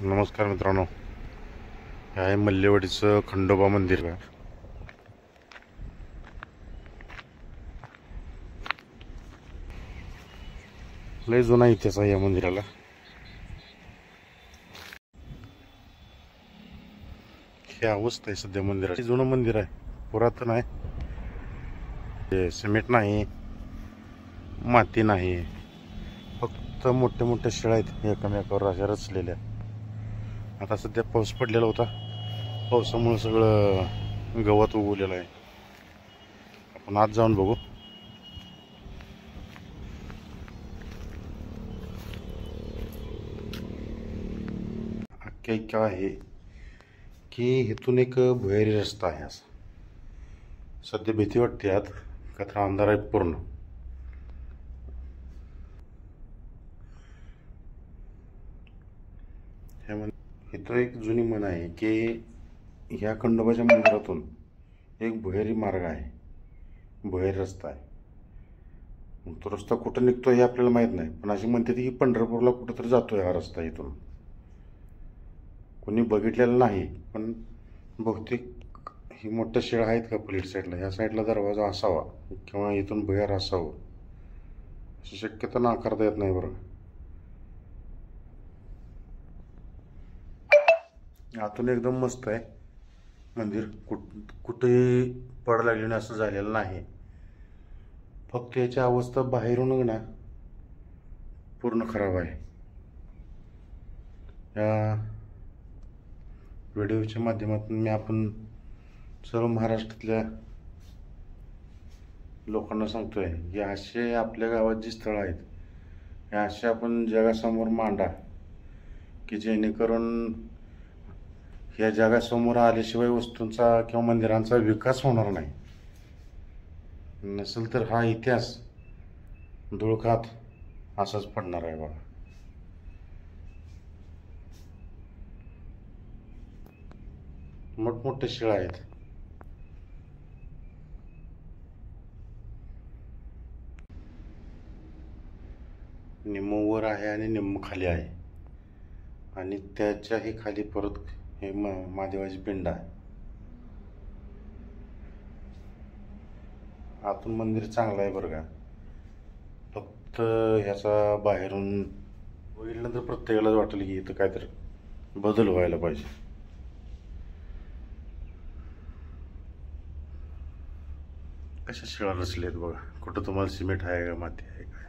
नमस्कार मित्रांनो, हे आहे मल्लेवाडीचं खंडोबा मंदिर आहे. लय जुना इतिहास आहे या मंदिराला. ही अवस्था आहे सध्या मंदिराची. जुनं मंदिर आहे, पुरातन आहे. सिमेंट नाही, माती नाही, फक्त मोठे मोठे शिळा आहेत एकमेकावर अशा रचलेल्या. आता सध्या पाऊस पडलेला होता, पावसामुळे सगळं गवत उगवलेलं आहे. आपण आत जाऊन बघू. आख्यायिका आहे की इथून एक भुयारी रस्ता आहे. असा सध्या भीती वाटते आत, का तर अंधार आहे पूर्ण. इथं एक जुनी म्हण आहे की ह्या खंडोबाच्या मंदिरातून एक भुयारी मार्ग आहे, भुयारी रस्ता आहे. तो रस्ता कुठं निघतो हे आपल्याला माहीत नाही, पण अशी म्हणते की पंढरपूरला कुठंतरी जातोय हा रस्ता. इथून कोणी बघितलेलं नाही, पण बहुतेक ही मोठ्या शिळा आहेत का पलीड साईडला, ह्या साईडला दरवाजा असावा किंवा इथून भुयार असावं, अशी शक्यता नाकारता येत नाही. बरं, आतून एकदम मस्त आहे मंदिर. कुठेही पड लागली असं झालेलं नाही. फक्त याची अवस्था बाहेरून ना पूर्ण खराब आहे. या व्हिडिओच्या माध्यमातून आपण सर्व महाराष्ट्रातल्या लोकांना सांगतोय की असे आपल्या गावात जी स्थळं आहेत, हे असे आपण जगासमोर मांडा की जेणेकरून या जगासमोर आल्याशिवाय वस्तूंचा किंवा मंदिरांचा विकास होणार नाही. नसेल तर हा इतिहास धुळकात असाच पडणार आहे. बघा, मोठमोठे शिळा आहेत. निम्म वर आहे आणि निम्म खाली आहे, आणि त्याच्याही खाली परत हे महादेवाची पिंड आहे. आतून मंदिर चांगलं आहे बरं का, फक्त ह्याचा बाहेरून बघितल्यानंतर प्रत्येकालाच वाटेल की इथं काहीतरी बदल व्हायला पाहिजे. कशा शिळा रचले आहेत बघा. कुठं तुम्हाला सिमेंट आहे का माती आहे का.